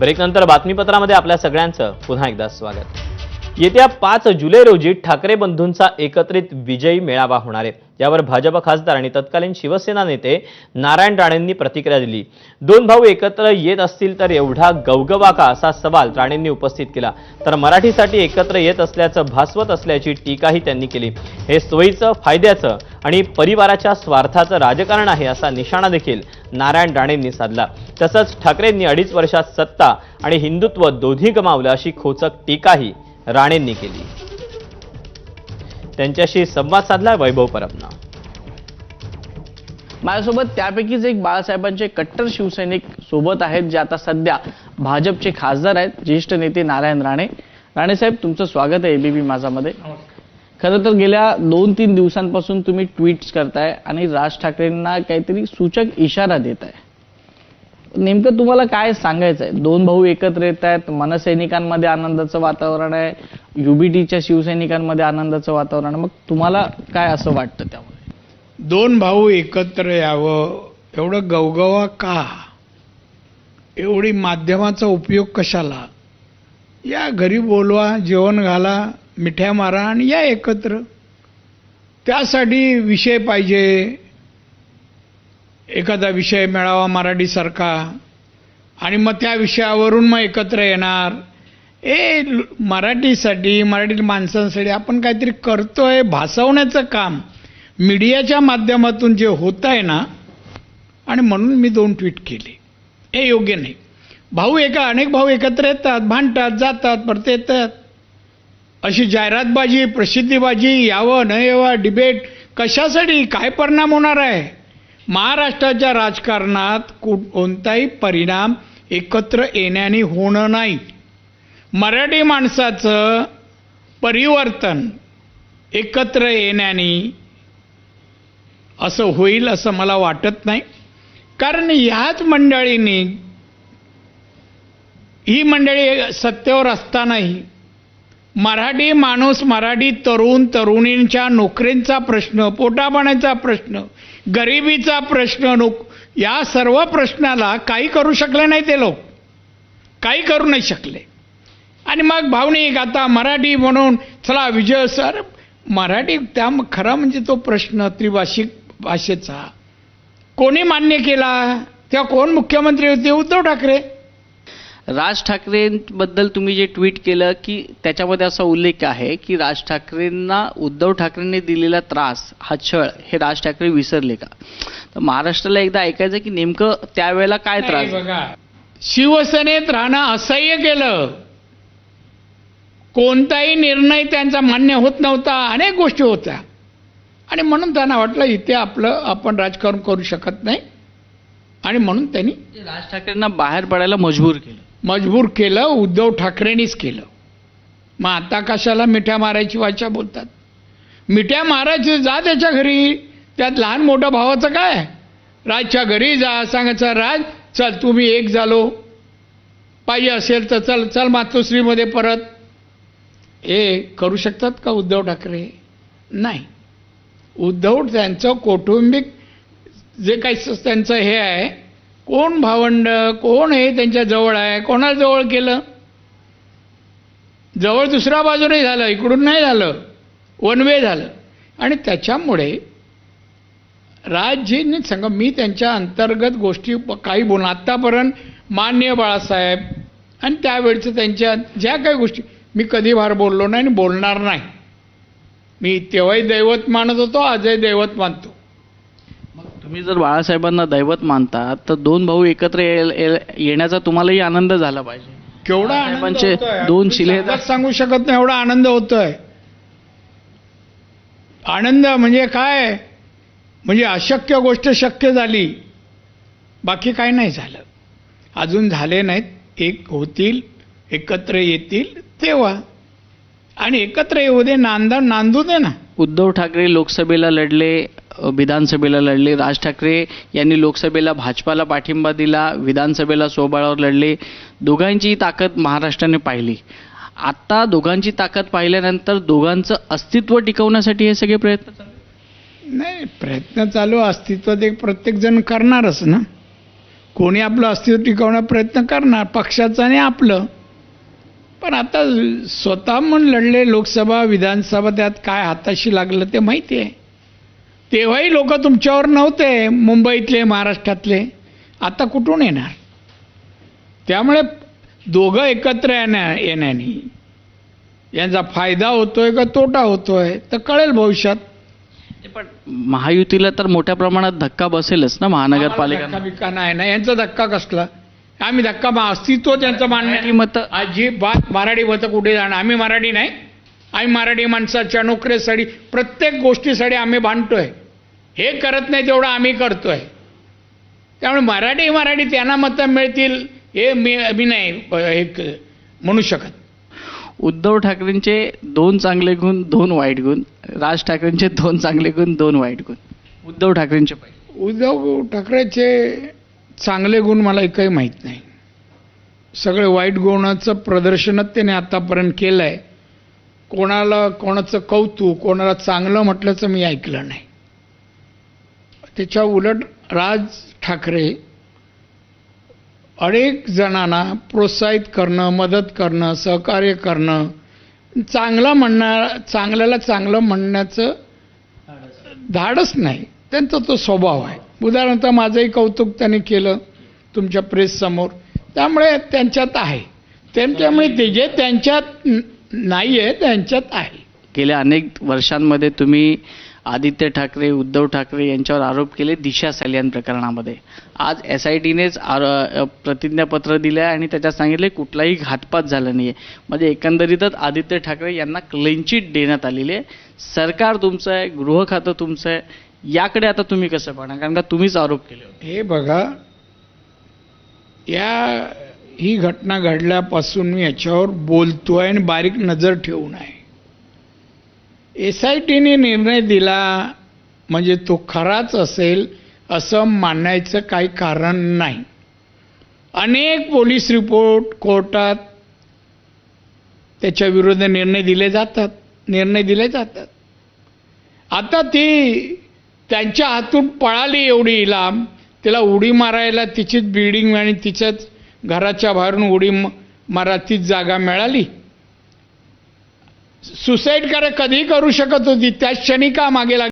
ब्रेकनंतर बातमीपत्रामध्ये आपल्या सगळ्यांचं पुन्हा एकदा स्वागत। येत्या 5 जुलै रोजी ठाकरे बंधूंचा एकत्रित विजयी मेळावा होणार आहे। यावर भाजप खासदार आणि तत्कालीन शिवसेना नेते नारायण राणेंनी प्रतिक्रिया दिली। दोन भाऊ एकत्र येत असतील तर एवढा गवगवा का असा सवाल राणेंनी उपस्थित केला। तर मराठीसाठी एकत्र येत असल्याचं भासवत असल्याची टीकाही त्यांनी केली। हे सोयीचं, फायद्याचं आणि परिवाराच्या स्वार्थाचं राजकारण आहे असा निशाणा देखील नारायण राणेंनी साधला। तसंच ठाकरेंनी 2.5 वर्षात सत्ता आणि हिंदुत्व दोन्ही गमावलं अशी खोचक टीकाही राणेंनी केली। त्यांच्याशी संवाद साधला वैभव परबना। माझ्यासोबत त्यापैकीच एक बाळासाहेबांचे कट्टर शिवसैनिक सोबत आहेत, जे आता सध्या भाजपचे खासदार आहेत, ज्येष्ठ नेते नारायण राणे। राणे साहेब, तुमचं स्वागत आहे एबीपी माझामध्ये। खरं तर गेल्या 2-3 दिवसांपासून तुम्ही ट्विट्स करताय आणि राज ठाकरेंना काहीतरी सूचक इशारा देताय। नेमकं तुम्हाला काय सांगायचं आहे? दोन भाऊ एकत्र येत आहेत, मनसैनिकांमध्ये आनंदाचं वातावरण आहे, युबीटीच्या शिवसैनिकांमध्ये आनंदाचं वातावरण आहे। मग तुम्हाला काय असं वाटतं त्यामुळे? दोन भाऊ एकत्र यावं, एवढं गवगवा का? एवढी माध्यमाचा उपयोग कशाला? या घरी बोलवा, जेवण घाला, मिठ्या मारा आणि या एकत्र। त्यासाठी विषय पाहिजे, एखादा विषय मिळावा मराठीसारखा, आणि मग त्या विषयावरून मग एकत्र येणार। मराठीसाठी, मराठी माणसांसाठी आपण काहीतरी करतोय भासवण्याचं काम मीडियाच्या माध्यमातून जे होत आहे ना, आणि म्हणून मी 2 ट्विट केले। हे योग्य नाही। भाऊ अनेक भाऊ एकत्र येतात, भांडतात, जातात, परत येतात। अशी जाहिरातबाजी, प्रसिद्धीबाजी, यावं न यावं, डिबेट कशासाठी? काय परिणाम होणार आहे? महाराष्ट्राच्या राजकारणात कोणताही परिणाम एकत्र येण्याने होणं नाही। मराठी माणसाचं परिवर्तन एकत्र येण्याने असं होईल असं मला वाटत नाही। कारण ह्याच मंडळींनी, ही मंडळी सत्तेवर असतानाही मराठी माणूस, मराठी तरुण तरुणींच्या नोकरींचा प्रश्न, पोटापाण्याचा प्रश्न, गरिबीचा प्रश्न, या सर्व प्रश्नाला काही करू शकले नाही। ते लोक काही करू नाही शकले। आणि मग भावनिक आता मराठी म्हणून चला विजय सर, मराठी त्या खरा म्हणजे तो प्रश्न त्रिभाषिक भाषेचा कोणी मान्य केला? तेव्हा कोण मुख्यमंत्री होते? उद्धव ठाकरे। राज ठाकरेंबद्दल तुम्ही जे ट्विट केलं की त्याच्यामध्ये असा उल्लेख आहे की राज ठाकरेंना उद्धव ठाकरेंनी दिलेला त्रास, हा छळ, हे राज ठाकरे विसरले का? तर महाराष्ट्राला एकदा ऐकायचं की नेमकं त्यावेळेला काय त्रास? बघा, शिवसेनेत राहणं असह्य केलं, कोणताही निर्णय त्यांचा मान्य होत नव्हता, अनेक गोष्टी होत्या, आणि म्हणून त्यांना वाटलं इथे आपण राजकारण करू शकत नाही, आणि म्हणून त्यांनी राज ठाकरेंना बाहेर पडायला मजबूर केलं। उद्धव ठाकरेंनीच केलं। मग आता कशाला मिठ्या मारायची वाचा बोलतात? मिठ्या मारायची, जा त्याच्या घरी, त्यात लहान मोठा भावाचं काय? राजच्या घरी जा, सांगायचं राज चल तुम्ही एक झालो, पाहिजे असेल तर चल चल मातोश्रीमध्ये परत। हे करू शकतात का उद्धव ठाकरे? नाही। उद्धव त्यांचं कौटुंबिक जे काही त्यांचं हे आहे, कोण भावंड, कोण हे त्यांच्या जवळ आहे, कोणाला जवळ केलं? जवळ दुसऱ्या बाजूने झालं, इकडून नाही झालं, वन वे झालं। आणि त्याच्यामुळे राजजींनी सांगा, मी त्यांच्या अंतर्गत गोष्टी काही बोलणं आत्तापर्यंत माननीय बाळासाहेब आणि त्यावेळचं त्यांच्या ज्या काही गोष्टी मी कधी फार बोललो नाही आणि बोलणार नाही। मी तेव्हाही दैवत मानत होतो, आजही दैवत मानतो। तुम्ही जर बाळासाहेबांना दैवत मानता तर दोन भाऊ एकत्र येण्याचा तुम्हालाही आनंद झाला पाहिजे। केवढा आनंद 2 शिलेदार सांगू शकत नाही एवढा आनंद होतोय। आनंद म्हणजे काय? म्हणजे अशक्य गोष्ट शक्य झाली, बाकी काय नाही झालं, अजून झाले नाहीत। एक होतील, एकत्र येतील तेव्हा, आणि एकत्र येऊ दे, नांदू दे ना। उद्धव ठाकरे लोकसभेला लढले, विधानसभेला लढले। राज ठाकरे यांनी लोकसभेला भाजपाला पाठिंबा दिला, विधानसभेला स्वबळावर लढले। दोघांची ताकद महाराष्ट्राने पाहिली। आता दोघांची ताकद पाहिल्यानंतर दोघांचं अस्तित्व टिकवण्यासाठी हे सगळे प्रयत्न चालू नाही, प्रयत्न चालू, अस्तित्व ते प्रत्येक जण करणारच ना। कोणी आपलं अस्तित्व टिकवण्याचा प्रयत्न करणार, पक्षाचं आणि आपलं. पण आता स्वतः म्हणून लढले लोकसभा विधानसभा, त्यात काय हाताशी लागलं ते माहिती आहे. तेव्हाही लोक तुमच्यावर नव्हते, मुंबईतले महाराष्ट्रातले, आता कुठून येणार? त्यामुळे दोघं एकत्र येण्याने यांचा फायदा होतोय का तोटा होतोय तर कळेल भविष्यात. पण महायुतीला तर मोठ्या प्रमाणात धक्का बसेलच ना महानगरपालिका. धक्का बिक्का नाही ना, यांचा धक्का कसला? आम्ही धक्का अस्तित्व त्यांचं मान्य मत अजिबात. मराठी मतं कुठे जाणार? आम्ही मराठी नाही, आम्ही मराठी माणसाच्या नोकरीसाठी प्रत्येक गोष्टीसाठी आम्ही भांडतोय. हे करत नाही तेवढं आम्ही करतोय. त्यामुळे मराठी त्यांना मतं मिळतील हे मी नाही हे म्हणू शकत. उद्धव ठाकरेंचे 2 चांगले गुण 2 वाईट गुण, राज ठाकरेंचे 2 चांगले गुण 2 वाईट गुण. उद्धव ठाकरेंचे पहिले. उद्धव ठाकरेचे चांगले गुण मला एकही माहीत नाही. सगळे वाईट गुणाचं प्रदर्शनच त्याने आतापर्यंत केलं आहे. कोणाचं कौतुक, कोणाला चांगलं म्हटल्याचं मी ऐकलं नाही. त्याच्या उलट राज ठाकरे अनेक जणांना प्रोत्साहित करणं, मदत करणं, सहकार्य करणं, चांगल्याला चांगलं म्हणण्याचं धाडस नाही, त्यांचा तो स्वभाव आहे. उदाहरणार्थ माझंही कौतुक त्यांनी केलं तुमच्या प्रेससमोर, त्यामुळे त्यांच्यात आहे. त्यामुळे ते जे त्यांच्यात नाही आहे त्यांच्यात आहे. गेल्या अनेक वर्षांमध्ये तुम्ही आदित्य ठाकरे, उद्धव ठाकरे यांच्यावर आरोप केले दिशा सल्यान प्रकरणामध्ये. आज SITनेच प्रतिज्ञापत्र दिलं आहे आणि त्याच्यात सांगितले कुठलाही घातपात झाला नाही आहे. म्हणजे एकंदरीतच आदित्य ठाकरे यांना क्लीन चिट देण्यात आलेली आहे. सरकार तुमचं आहे, गृह खातं तुमचं आहे, याकडे आता तुम्ही कसं पाहणार? कारण का तुम्हीच आरोप केले होते. हे बघा, ही घटना घडल्यापासून मी याच्यावर बोलतोय आणि बारीक नजर ठेवून आहे. SITने निर्णय दिला म्हणजे तो खराच असेल असं मानायचं काही कारण नाही. अनेक पोलीस रिपोर्ट कोर्टात त्याच्या विरुद्ध निर्णय दिले जातात. आता ती त्यांच्या हातून पळाली एवढी लांब, तिला उडी मारायला तिचीच बिल्डिंग आणि तिच्याच घराच्या बाहेरून उडी मारा तीच जागा मिळाली. सुसाईड कधी करू शकत होती, त्याच क्षणी का मागे लागली?